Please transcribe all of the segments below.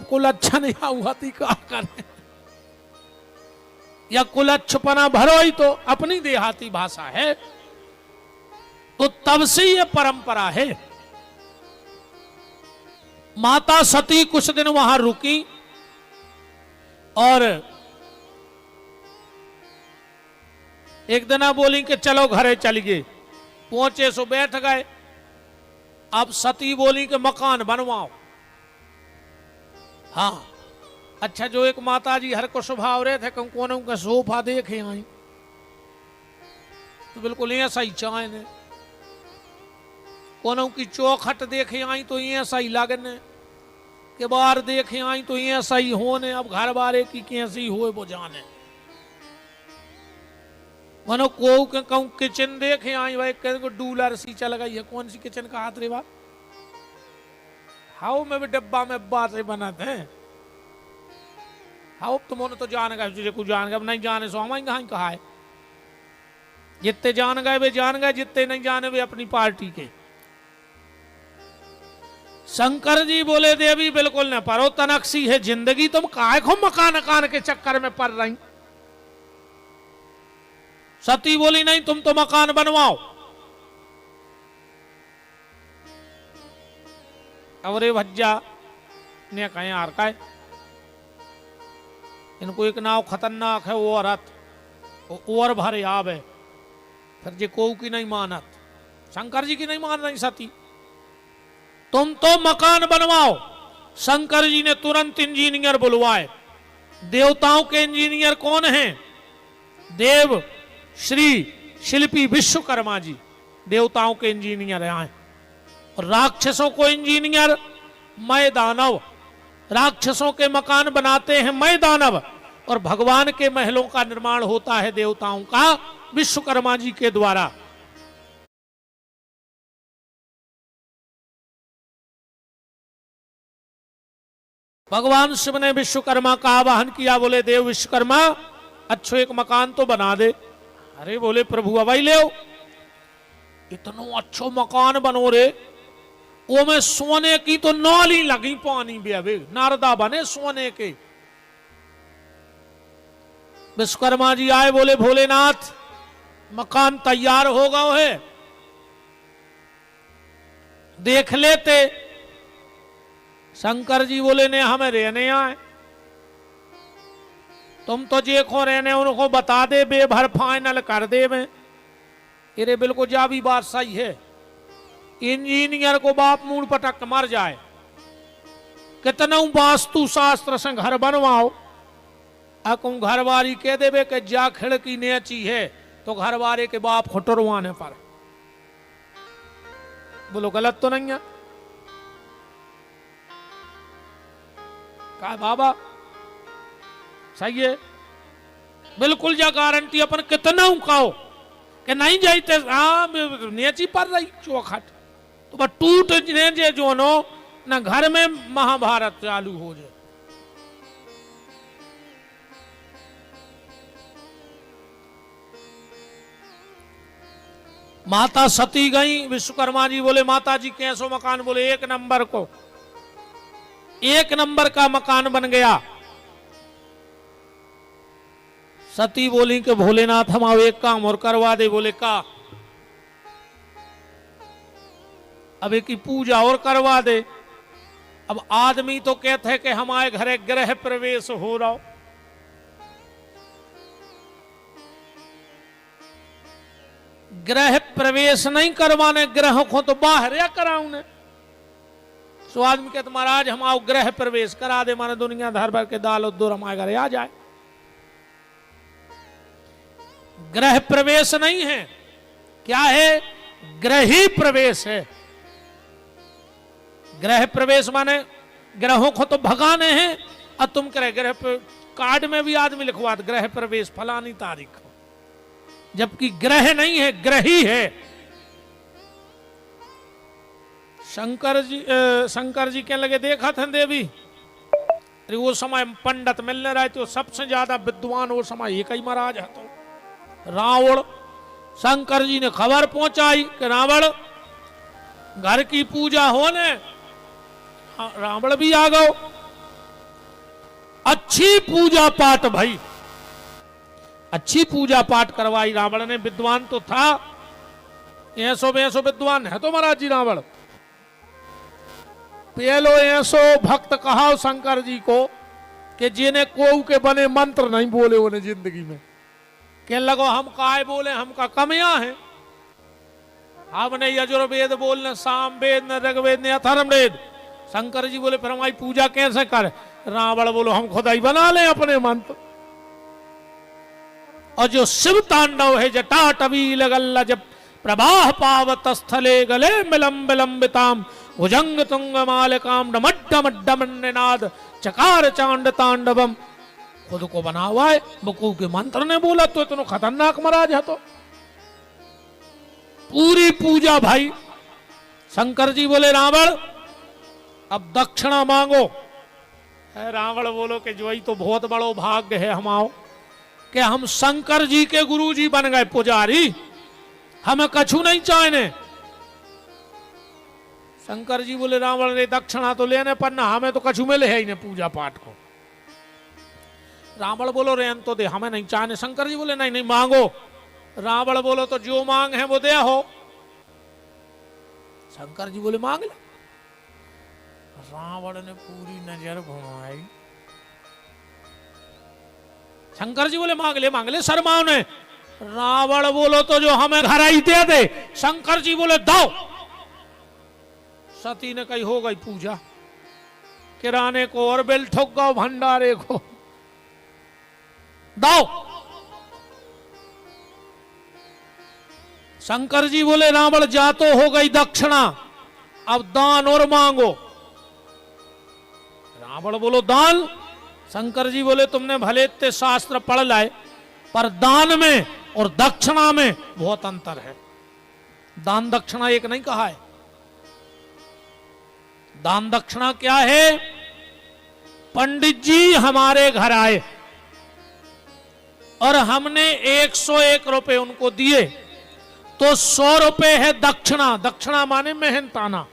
कुल अच्छा नहीं हुआ थी क्या करें, या कुल अच्छपना भरो ही तो अपनी देहाती भाषा है। तो तब से ये परंपरा है। माता सती कुछ दिन वहां रुकी और एक दिन बोली कि चलो घरे चल गए। पहुंचे सो बैठ गए। अब सती बोली कि मकान बनवाओ। हाँ, अच्छा जो एक माता जी हर को स्वभाव रहे थे कि कोनों का सोफा देखे आई तो बिल्कुल ऐसा ही चाहे ने, कोनों की चौखट देखे आई तो ऐसा ही लगने, के बाहर देखे आई तो ऐसा ही होने। अब घर बारे की कैसी हो वो जाने। मनो को कहूं किचन देखे आई भाई को डूलर सी चल गई है। कौन सी किचन का हाथ रे बात, हाउ में भी डब्बा में बात से बनाते हैं। हाउ तुम तो जान गए, तुझे कुछ जान गए, अब नहीं जाने सो हमारे कहाँ कहा है। जितने जान गए वे जान गए, जितने नहीं जाने वे अपनी पार्टी के। शंकर जी बोले देवी बिल्कुल न परो, तनकसी है जिंदगी, तुम काहे को मकान के चक्कर में पड़ रही। सती बोली नहीं, तुम तो मकान बनवाओ। अवरे भज्जा ने कहे यार का इनको एक नाव खतरनाक है वो रथ और भरे आवे। फिर जे को की नहीं मानत, शंकर जी की नहीं मान रही सती। तुम तो मकान बनवाओ। शंकर जी ने तुरंत इंजीनियर बुलवाए। देवताओं के इंजीनियर कौन हैं? देव श्री शिल्पी विश्वकर्मा जी देवताओं के इंजीनियर आए। और राक्षसों को इंजीनियर मय दानव, राक्षसों के मकान बनाते हैं मय दानव। और भगवान के महलों का निर्माण होता है देवताओं का विश्वकर्मा जी के द्वारा। भगवान शिव ने विश्वकर्मा का आवाहन किया। बोले देव विश्वकर्मा अच्छो एक मकान तो बना दे। अरे बोले प्रभु अवई ले, इतनो अच्छो मकान बनो रे, वो में सोने की तो नाली लगी पानी भी नारदा बने सोने के। विश्वकर्मा जी आए, बोले भोलेनाथ मकान तैयार हो गया है, देख लेते। शंकर जी बोले ने हमें रहने आए, तुम तो जे को रहने उनको बता दे, बेभर फाइनल कर दे। मैं अरे बिल्कुल जा भी बात सही है। इंजीनियर को बाप मूड पटक मर जाए, कितना वास्तु शास्त्र से घर बनवाओ, अकुम घरवारी कह देवे कि जा खिड़की नेची है तो घरवारे के बाप खुटरवाने पर। बोलो गलत तो नहीं है? कहा बाबा सही है, बिल्कुल जा गारंटी अपन कितना कहो कि नहीं जाते नेची पर रही चौखट तो बस टूट जे जो नो न घर में महाभारत चालू हो जाए। माता सती गई। विश्वकर्मा जी बोले माता जी कैसो मकान? बोले एक नंबर को, एक नंबर का मकान बन गया। सती बोली कि भोलेनाथ हम आओ एक काम और करवा दे। बोले का? अब एक की पूजा और करवा दे। अब आदमी तो कहते हैं कि हमारे घरे गृह प्रवेश हो रहा हो, गृह प्रवेश नहीं करवाने, ग्रह को तो बाहर या कराऊने। सो आदमी कहते महाराज हम आओ गृह प्रवेश करा दे, माने दुनिया धर भर के दाल उद्दूर हमारे घरे आ जाए। गृह प्रवेश नहीं है, क्या है? ग्रही प्रवेश है। गृह प्रवेश माने ग्रहों को तो भगाने हैं। और तुम करे गृह कार्ड में भी आदमी लिखवा दे गृह प्रवेश फलानी तारीख, जबकि ग्रह नहीं है, ग्रही है। शंकर जी कहने लगे देखा था देवी, अरे वो समय पंडित मिलने रहे थे, सबसे ज्यादा विद्वान वो समय एक ही महाराज है तो रावण। शंकर जी ने खबर पहुंचाई कि रावण घर की पूजा होने, रावण भी आ गओ। अच्छी पूजा पाठ भाई, अच्छी पूजा पाठ करवाई रावण ने। विद्वान तो था, ऐसो बेसो विद्वान है तो महाराज जी रावण। पहलो ऐसो भक्त कहा शंकर जी को कि जिन्हें को के बने मंत्र नहीं बोले उन्हें जिंदगी में। कहने लगो हम काय बोले, हमका कमियां है। हमने यजुर्वेद बोलने, साम वेद न ऋग्वेद न अथर्ववेद। शंकर जी बोले फिर हमारी पूजा कैसे करे? रावण बोलो हम खुदा ही बना ले अपने मंत्र। और जो शिव तांडव है जटाटवी लगल्लज प्रवाह पावत स्थले गले मिलम विलंबिताम भुजंग तुंग मालकाम डमड्डमड्डमन्नाद चकार चांड तांडवम। खुद को बना हुआ है, मुकु के मंत्र ने बोला तो इतना खतरनाक महाराज है। तो पूरी पूजा भाई। शंकर जी बोले रावण अब दक्षिणा मांगो। रावण बोलो कि जो ही तो बहुत बड़ो भाग्य है हमाओ कि हम शंकर जी के गुरु जी बन गए पुजारी, हमें कछु नहीं चाहने। शंकर जी बोले रावण रे दक्षिणा तो लेने पर ना, हमें तो कछु मिले है ही नहीं पूजा पाठ को। रावण बोलो रेन तो दे, हमें नहीं चाहने। शंकर जी बोले नहीं नहीं मांगो। रावण बोलो तो जो मांग है वो दे हो। शंकर जी बोले मांग ले। रावण ने पूरी नजर घुमाई। शंकर जी बोले मांग ले शर्माओ ने। रावण बोलो तो जो हमें घर ही दे दे। शंकर जी बोले दो। सती ने कही हो गई पूजा। किराने को और बेल ठोक गो, भंडारे को दो। शंकर जी बोले रावण जा तो हो गई दक्षिणा, अब दान और मांगो। रावण बोलो दान। शंकर जी बोले तुमने भले इतने शास्त्र पढ़ लाए पर दान में और दक्षिणा में बहुत अंतर है। दान दक्षिणा एक नहीं कहा है। दान दक्षिणा क्या है? पंडित जी हमारे घर आए और हमने 101 रुपए उनको दिए तो 100 रुपए है दक्षिणा। दक्षिणा माने मेहनताना।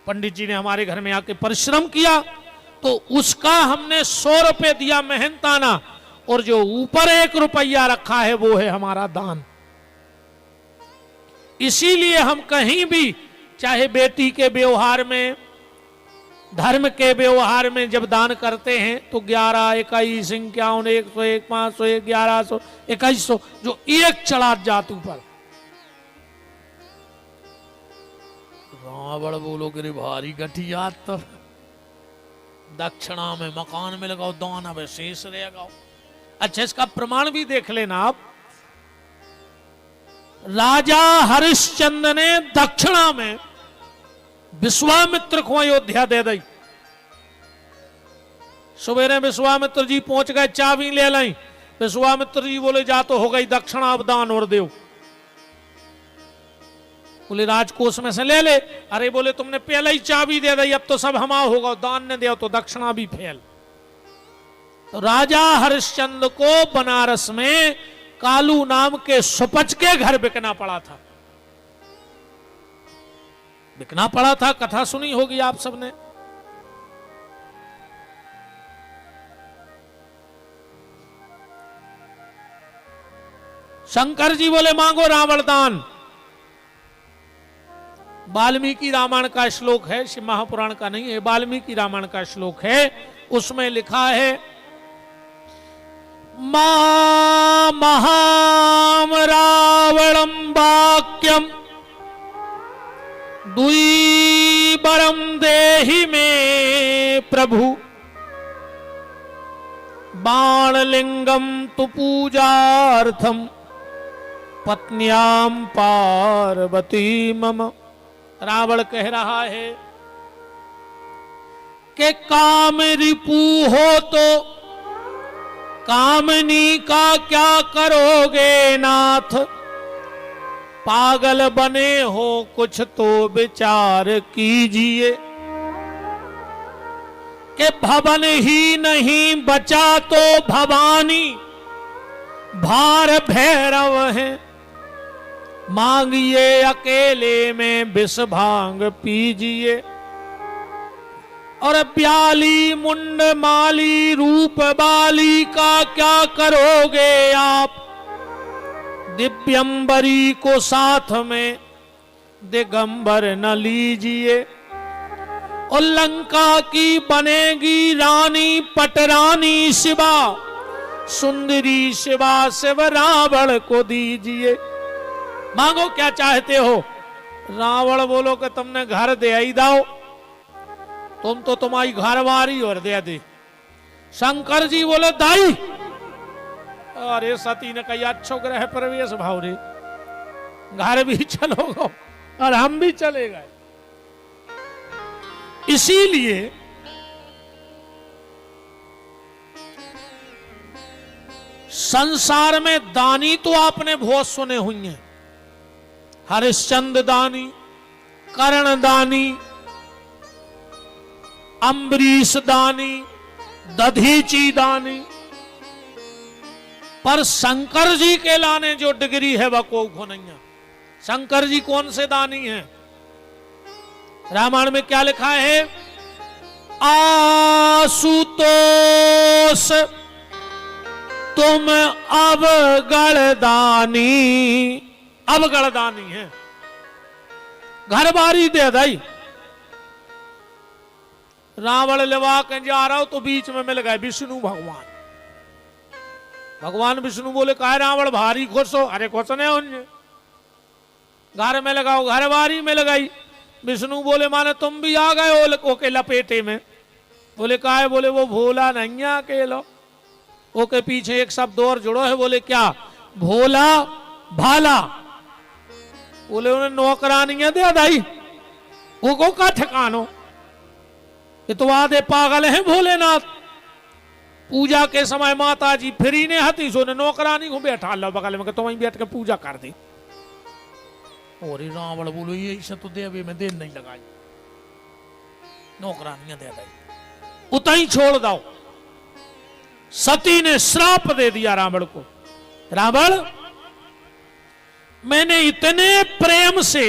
पंडित जी ने हमारे घर में आके परिश्रम किया तो उसका हमने 100 रुपए दिया मेहनताना, और जो ऊपर 1 रुपया रखा है वो है हमारा दान। इसीलिए हम कहीं भी चाहे बेटी के व्यवहार में, धर्म के व्यवहार में जब दान करते हैं तो 11, 21, 51, 101, 500, 1100, 2100 जो एक चढ़ा जात ऊपर। रावण बोलो कि भारी घटिया। तब दक्षिणा में मकान में लगाओ, दान अब शेष रहेगा। अच्छा इसका प्रमाण भी देख लेना आप। राजा हरिश्चंद्र ने दक्षिणा में विश्वामित्र को अयोध्या दे दी। सवेरे विश्वामित्र जी पहुंच गए, चाबी ले लाई। विश्वामित्र जी बोले जा तो हो गई दक्षिणा, अब दान और दो। बोले राजकोष में से ले ले। अरे बोले तुमने पहले ही चाबी दे दी, अब तो सब हमारा होगा, दान ने दिया तो दक्षिणा भी फेल। तो राजा हरिश्चंद्र को बनारस में कालू नाम के सुपच के घर बिकना पड़ा था। बिकना पड़ा था, कथा सुनी होगी आप सबने। शंकर जी बोले मांगो रावण दान। वाल्मीकि रामायण का श्लोक है, शिव महापुराण का नहीं है, वाल्मीकि रामायण का श्लोक है। उसमें लिखा है मा महाम रावणम वाक्यम द्विबरम देहि में प्रभु बाणलिंगम तु पूजार्थम पत्न्याम पार्वती मम। रावण कह रहा है कि काम रिपु हो तो कामनी का क्या करोगे नाथ, पागल बने हो कुछ तो विचार कीजिए। कि भवन ही नहीं बचा तो भवानी भार भैरव है, मांगिए अकेले में विष भांग पीजिए। और ब्याली मुंड माली रूप बाली का क्या करोगे आप, दिव्यंबरी को साथ में दिगंबर न लीजिए। और लंका की बनेगी रानी पटरानी शिवा, सुंदरी शिवा शिव रावण को दीजिए। मांगो क्या चाहते हो। रावण बोलो कि तुमने घर दे ही दाओ, तुम तो तुम्हारी घरवारी और दे दे। शंकर जी बोले दाई, अरे सती ने कही अच्छो ग्रह प्रवेश भाव रे, घर भी चलोगे और हम भी चले गए। इसीलिए संसार में दानी तो आपने बहुत सुने हुए हैं, हरिश्चंद्र दानी, कर्ण दानी, अम्बरीश दानी, दधीची दानी, पर शंकर जी के लाने जो डिग्री है वह को नहीं है। शंकर जी कौन से दानी हैं? रामायण में क्या लिखा है? आशुतोष तुम अवगणदानी, अवगणदानी है, घर बारी दे दई। रावण लेवा के जा रहा हो तो बीच में मिल गए विष्णु भगवान। भगवान विष्णु बोले कहा रावण भारी खुश हो, अरे खुश नहीं होंगे, घर में लगाओ, घर बारी में लगाई। विष्णु बोले माने तुम भी आ गए हो ओके लपेटे में। बोले कहा है? बोले वो भोला नहीं है अकेलो, ओके पीछे एक शब्द और जुड़ो है। बोले क्या? भोला भाला। बोले उन्हें नौकरानियां दे दाई, वो का ठिकानो, ये तो आधे पागल हैं भोलेनाथ। पूजा के समय माता जी फ्री ने हती सो ने नौकरानी को बैठा लो बगल में, तो वहीं बैठ के पूजा कर दी। और रावण बोलो ये से तो देवी में देर नहीं लगाई, नौकरानियां दे दी, उतना ही छोड़ दो। सती ने श्राप दे दिया रावण को। रावण मैंने इतने प्रेम से